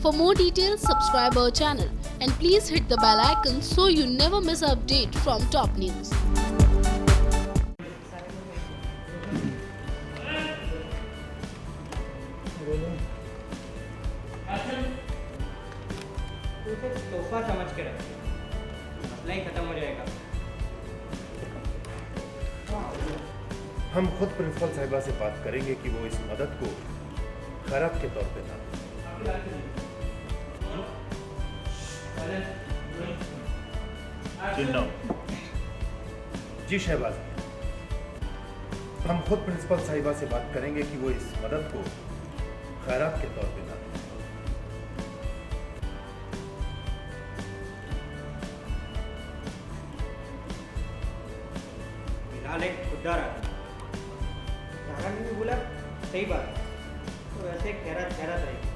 For more details, subscribe our channel and please hit the bell icon so you never miss an update from top news. उसे तोहफा समझ के रख, मसला ही खत्म हो जाएगा। हम खुद प्रिंसिपल साहिबा से बात करेंगे कि वो इस मदद को खैरात के तौर पे ना। जी शहबाज, हम खुद प्रिंसिपल साहिबा से बात करेंगे कि वो इस मदद को खैरात के तौर पे ना। फिलहाल एक खुददार जहाँ ने भी बोला सही बात, तो वैसे खैरात खैरात रहेगी।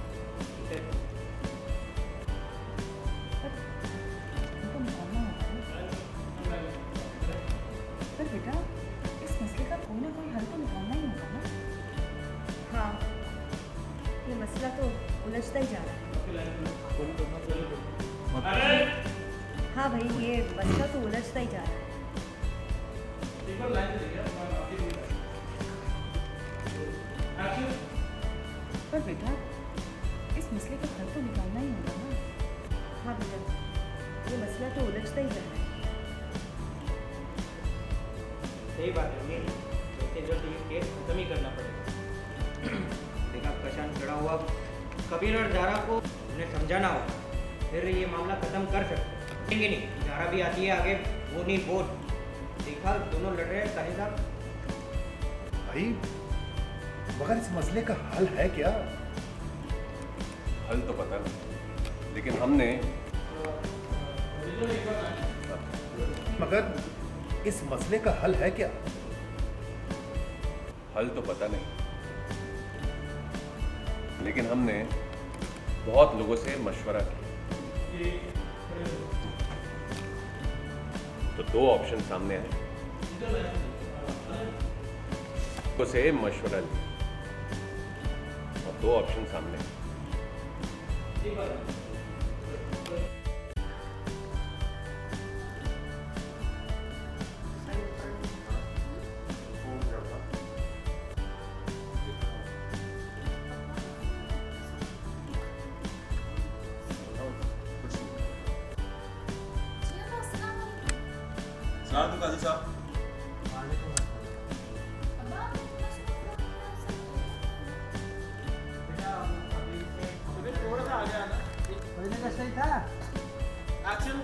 पर बेटा, इस मसले का कोई ना कोई हल तो निकालना ही होगा ना। हाँ, ये मसला तो उलझता ही जा रहा है। हाँ भाई, ये मसला तो उलझता ही जा रहा है। पर बेटा, इस मसले का हल तो निकालना ही होगा ना। हाँ बेटा, ये मसला तो उलझता ही जा रहा है। सही बात है, जल्दी जल्दी ये केस खत्म ही करना पड़ेगा। देखा प्रशांत खड़ा हुआ, कबीर और जारा को उन्हें समझाना होगा, फिर ये मामला खत्म कर सकते हैं। नहीं, जारा भी आती है आगे, वो नहीं बोल। देखा दोनों लड़ रहे हैं साहिब साहब। भाई, मगर इस मसले का हल है क्या? हल तो पता नहीं, लेकिन हमने मगर इस मसले का हल है क्या? हल तो पता नहीं, लेकिन हमने बहुत लोगों से मशवरा किया तो दो ऑप्शन सामने आए, उसे मशवरा लिया और दो ऑप्शन सामने आए। सलाम काजी साहब। थोड़ा सा आगे आना, सही था। एक्शन।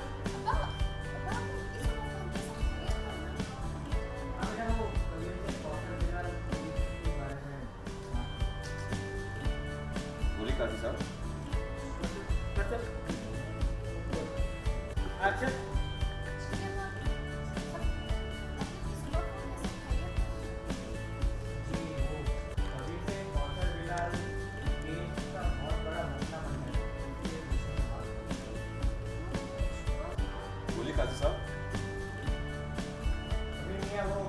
बोलिए काजी साहब। एक्शन। बोलिए काजी साहब। अभी मियां वो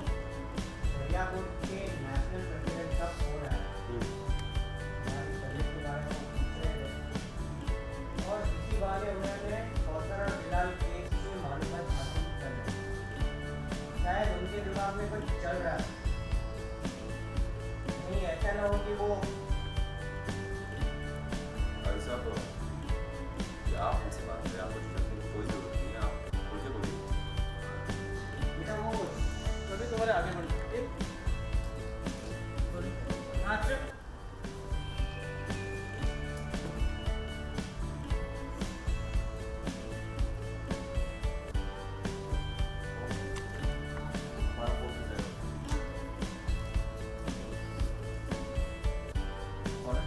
दरियापुर के नेशनल प्रेसिडेंट का फोन आया, हमारी तबीयत के बारे में पूछ रहे थे और इसी बारे उन्होंने कौसर और बिलाल केस की मालूमात हासिल कर ली। शायद उनके दिमाग में कुछ चल रहा है, नहीं ऐसा ना हो कि वो काजी साहब, क्या आप हमसे बात करें, आपको डरने की कोई जरूरत नहीं है, आप खुल के बोलिए। बेटा वो कभी तुम्हारे आगे बढ़ एक्शन। हमारा फोकस है। कौन है?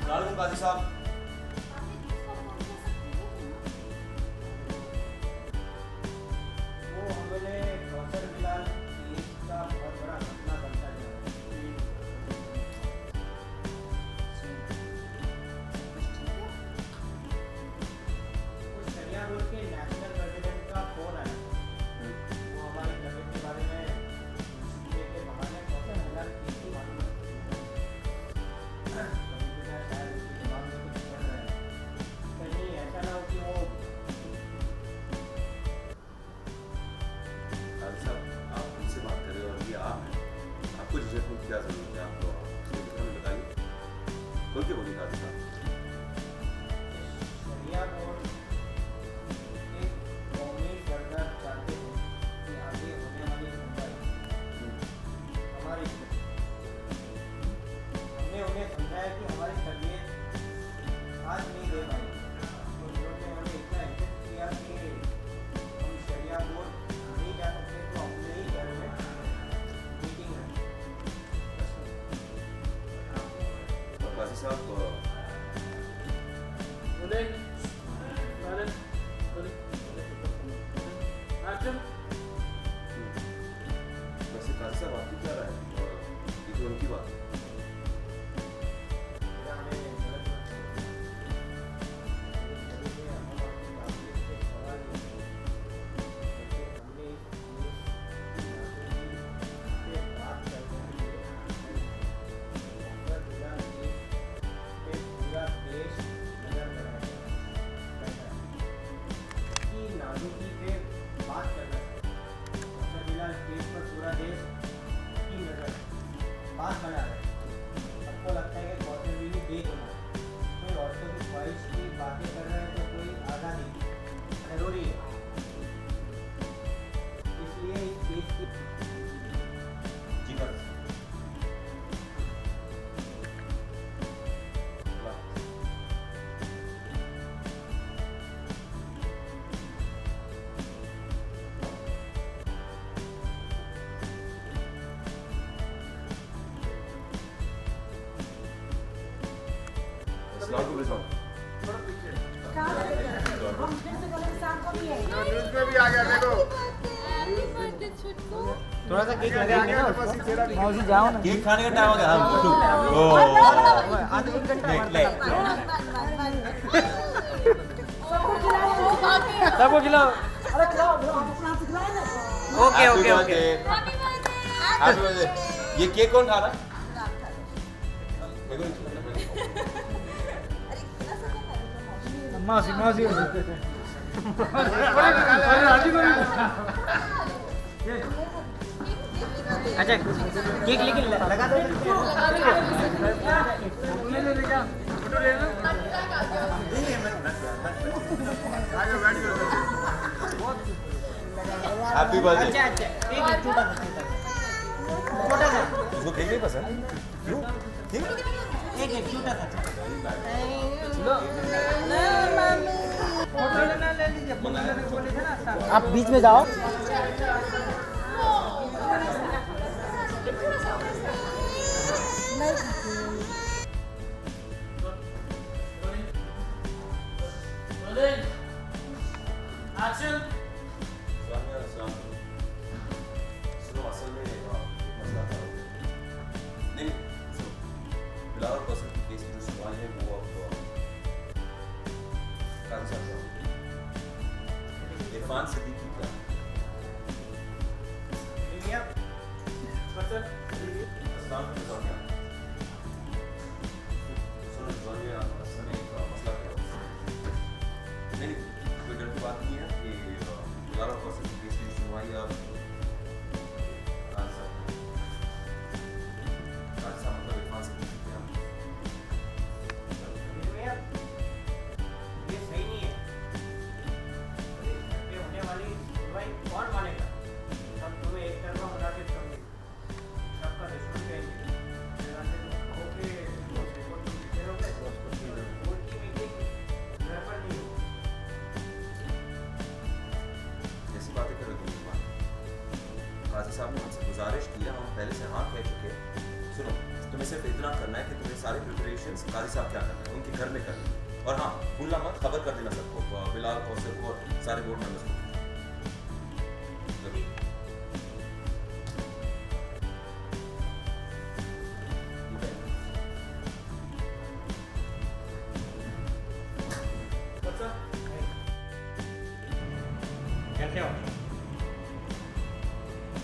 सलाम काजी साहब। वो हमने कौसर बिलाल केस का बहुत बड़ा मसला बनता जा रहा है। उस दरियापुर के नेशनल प्रेसिडेंट का फोन आया, वो हमारी तबीयत के बारे में वैसे काजी साहब आपकी क्या राय है? ये तो उनकी बात है। बात बना रहे सबको लगता है कि कौशल भी बेगुनाह है। कोई औरतों की ख्वाहिश की बातें कर रहे हैं तो कोई आज़ादी जरूरी है। इसलिए इस केस की जी काजी साहब। अस्सलाम वालेकुम। थोड़ा सा केक लगाएंगे ना मौसी जाओ ना। केक खाने का टाइम हो गया। सबको खिलाओ। Okay okay okay. Happy birthday. ये केक कौन खा रहा है? मौसी मौसी अच्छा केक लेकिन लगा दो। Happy birthday. अच्छा अच्छा छोटा सा उसको केक नहीं पसंद? क्यों? क्यों? एक छोटा सा आप बीच में जाओ। सुनो, असल में एक मसला था। नहीं सुनो, बिलाल और कौसर की केस की जो सुनवाई है वो अब काजी साहब का इरफान सिद्दीकी का अस्सलाम वालेकुम। सुनो जवानिया, असल में एक मसला क्या है? नहीं कोई डर की बात नहीं है कि बिलाल और कौसर की केस की सुनवाई अब काजी साहब मतलब इरफान सिद्दीकी के यहाँ। ये सही नहीं है। ये होने वाली सुनवाई कौन मानेगा? सब तुम्हें एक तरफा मुनासिब समझे, सबका दुश्मन कहेंगे। कोर्ट की मीटिंग घर पर नहीं हो। ऐसी बातें कर रहे थे काजी साहब ने हमसे गुजारिश की है, हम पहले से हाँ कह चुके हैं। सुनो, तुम्हें सिर्फ इतना करना है कि तुम्हें सारे प्रिपरेशंस काजी साहब क्या करना है उनके घर में करना है। और हाँ भूलना मत, खबर कर देना सबको, बिलाल कौसर को और सारे बोर्ड मेंबर्स को।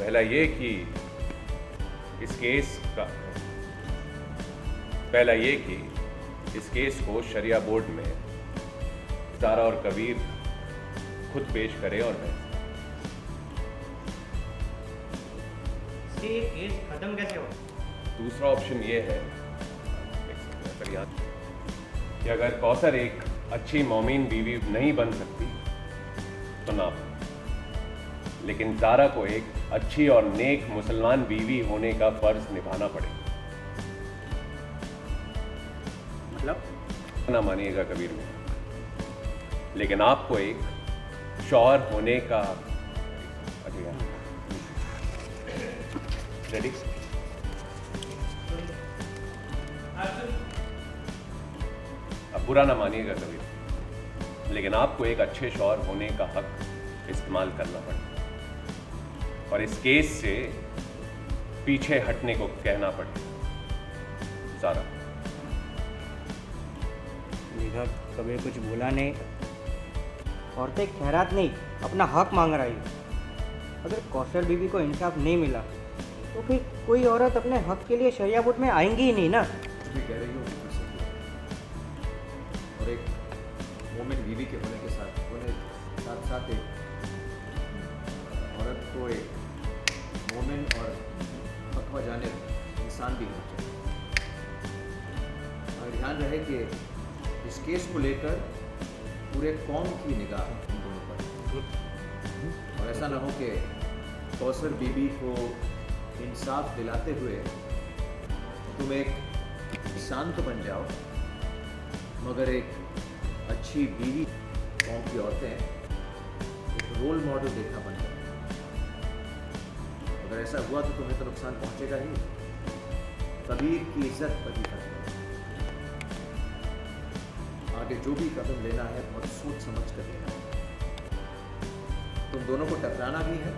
पहला ये कि इस केस को शरिया बोर्ड में ज़ारा और कबीर खुद पेश करें और मैं ये केस खत्म कैसे हो? दूसरा ऑप्शन ये है कि अगर कौसर एक अच्छी मोमीन बीवी नहीं बन सकती तो ना, लेकिन ज़ारा को एक अच्छी और नेक मुसलमान बीवी होने का फर्ज निभाना पड़ेगा। मतलब ना मानिएगा कबीर में, लेकिन आपको एक शौहर होने का रेडी। अब बुरा ना मानिएगा कबीर, लेकिन आपको एक अच्छे शौहर होने का हक इस्तेमाल करना पड़ेगा और इस केस से पीछे हटने को कहना पड़ेगा। ज़ारा, लीजा कभी कुछ बोला नहीं। औरतें खैरात नहीं, अपना हक मांग रही है। अगर कौशल बीबी को इंसाफ नहीं मिला तो फिर कोई औरत अपने हक के लिए शरिया कोर्ट में आएंगी ही नहीं ना। कुछ भी कह रही हो बिल्कुल सही है। और एक मोमेंट बीवी के होने के साथ साथ एक औरत को एक मोमेंट और फतवा जाने इंसान भी होना चाहिए। और ध्यान रहे कि इस केस को लेकर पूरे कौम की निगाह इन दोनों पर, और ऐसा ना हो कि कौसर बीबी को इंसाफ दिलाते हुए तुम एक इंसान तो बन जाओ मगर एक अच्छी बीवी कौम की औरतें एक रोल मॉडल देखना बन जाए। अगर ऐसा हुआ तो तुम्हें तो नुकसान पहुंचेगा ही। कबीर की इज्जत पति का आगे जो भी कदम लेना है बहुत सोच समझ कर लेना है। तुम दोनों को टकराना भी है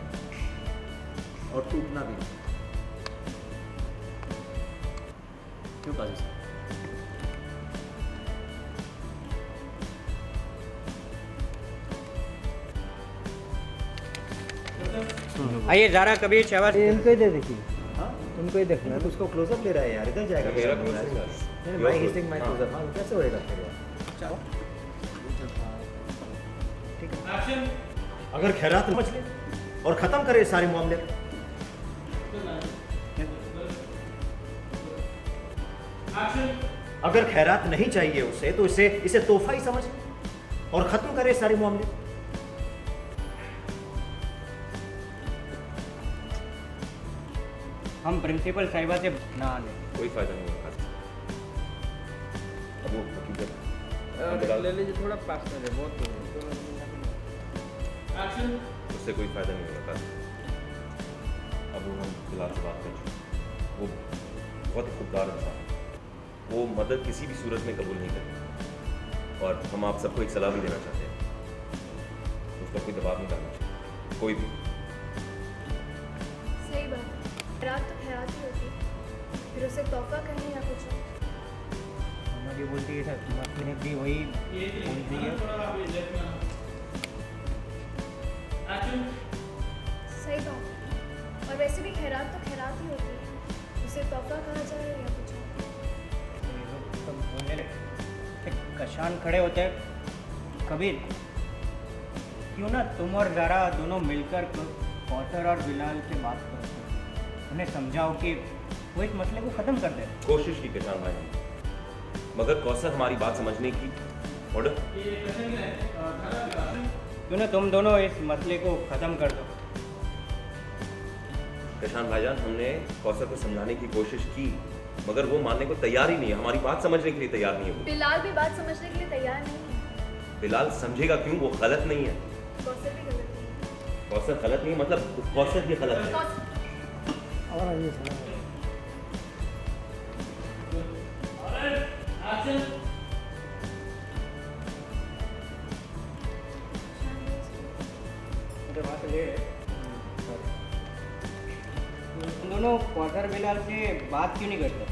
और टूटना भी है। क्यों काजी साहब? आइए ज़ारा, कबीर, शहबाज। इनको ही दे देखिए, हाँ इनको ही देखना है। उसको क्लोजअप ले रहा है यार, इधर जाएगा। मेरा close-up है। नहीं, माइक हिस्टिंग माइक क्लोजअप। हाँ, कैसे होएगा फिर यार? अगर खैरात समझ ले और खत्म करे सारे मामले। अगर खैरात नहीं चाहिए उसे तो इसे तोहफा ही समझ और खत्म करे सारे मामले। हम प्रिंसिपल साहिबा से ना आने। कोई फायदा नहीं होगा। अब वो हकीकत ले लीजिए, थोड़ा पास में बहुत उससे कोई फायदा नहीं होगा। अब वो हम फिलहाल से बात कर चुके। वो बहुत ही खुददार इंसान है। वो मदद किसी भी सूरत में कबूल नहीं करते और हम आप सबको एक सलाह भी देना चाहते हैं। उस पर कोई दबाव नहीं डालना चाहिए, कोई भी। सही बात है, खैरात तो खैरात ही होती है, फिर उसे तोहफा कहें या कुछ और। हमारी बोलती है सर, मैंने भी वही बोलती है। सही बात है, और वैसे भी खैरात तो खैरात ही होती है, उसे तोहफा कहा जाए या कुछ और। ये लोग सब बोलने लगे। एक कशान खड़े होते हैं। कबीर, क्यों ना तुम और ज़ारा दोनों मिलकर कौसर और बिलाल से बात करो, उन्हें समझाओ कि वो इस मसले को ख़त्म कर दे। कोशिश की किसान भाई ने, मगर कौसर हमारी बात समझने की ऑर्डर। क्यों ना तुम दोनों इस मसले को ख़त्म कर दो। किसान भाईजान, हमने कौसर को समझाने की कोशिश की मगर वो मानने को तैयार ही नहीं है, हमारी बात समझने के लिए तैयार नहीं है वो। बिलाल भी बात समझने के लिए तैयार नहीं है। बिलाल समझेगा क्यों? वो गलत नहीं है। कौसर भी गलत नहीं है। कौसर गलत नहीं, मतलब कौसर ही गलत है। और आइए सलाम। तुम दोनों कौसर बिलाल से बात क्यों नहीं करते?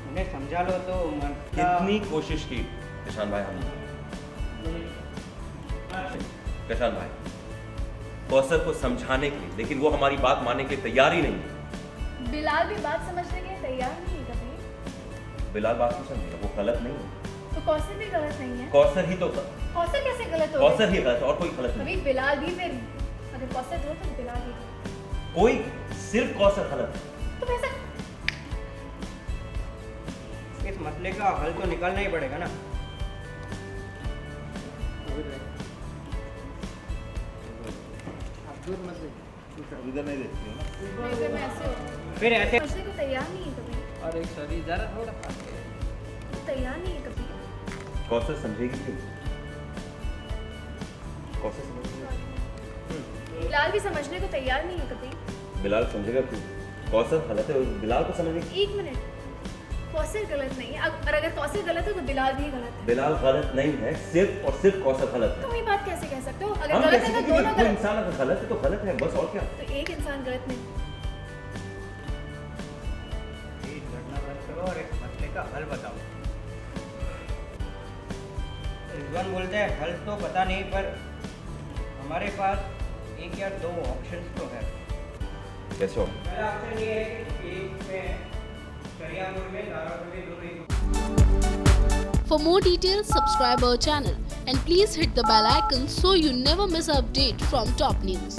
उन्हें समझा लो तो मसला। कितनी कोशिश की किसान भाई हमने। किसान भाई, कौसर को समझाने के लिए, लेकिन वो हमारी बात मानने के लिए तैयार ही नहीं है। बिलाल भी बात समझने के लिए तैयार नहीं है कभी। बिलाल बात नहीं समझेगा, वो गलत नहीं है। तो कौसर भी गलत नहीं है। कौसर ही तो कौसर कैसे गलत हो कौसर ही गलत है और कोई गलत नहीं। कभी बिलाल भी, फिर अगर कौसर गलत तो बिलाल भी गलत। कोई सिर्फ कौसर गलत है। तो वैसा इस मसले का हल तो निकालना ही पड़ेगा ना। इधर नहीं देखती हो ना। नहीं, मैं ऐसे हूँ। फिर ऐसे समझने को तैयार नहीं है कभी। और एक सॉरी ज़रा थोड़ा पास में। तैयार नहीं है कभी। कौसर समझेगी क्यों? कौसर समझेगी। बिलाल भी समझने को तैयार नहीं है कभी। बिलाल समझेगा क्यों? कौसर गलत है और बिलाल को समझने की। एक मिनट, कौसर गलत नहीं है, और अगर कौसर गलत है तो बिलाल भी गलत है। बिलाल गलत नहीं है, सिर्फ और सिर्फ कौसर गलत है। तुम ये बात कैसे कह सकते हो? अगर हम गलत कैसे है तो कहेंगे? दोनों कोई गलत। इंसान अगर गलत है तो गलत है, बस और क्या। तो एक इंसान गलत नहीं। एक घटना बंद करो और एक मसले का हल बताओ। रिजवान बोलते हैं हल तो पता नहीं, पर हमारे पास एक या दो ऑप्शंस तो है। कैसे हो? पहला ऑप्शन ये है कि एक में शरियापुर में दारुल दोनों ही। For more details, subscribe our channel and please hit the bell icon so you never miss an update from top news.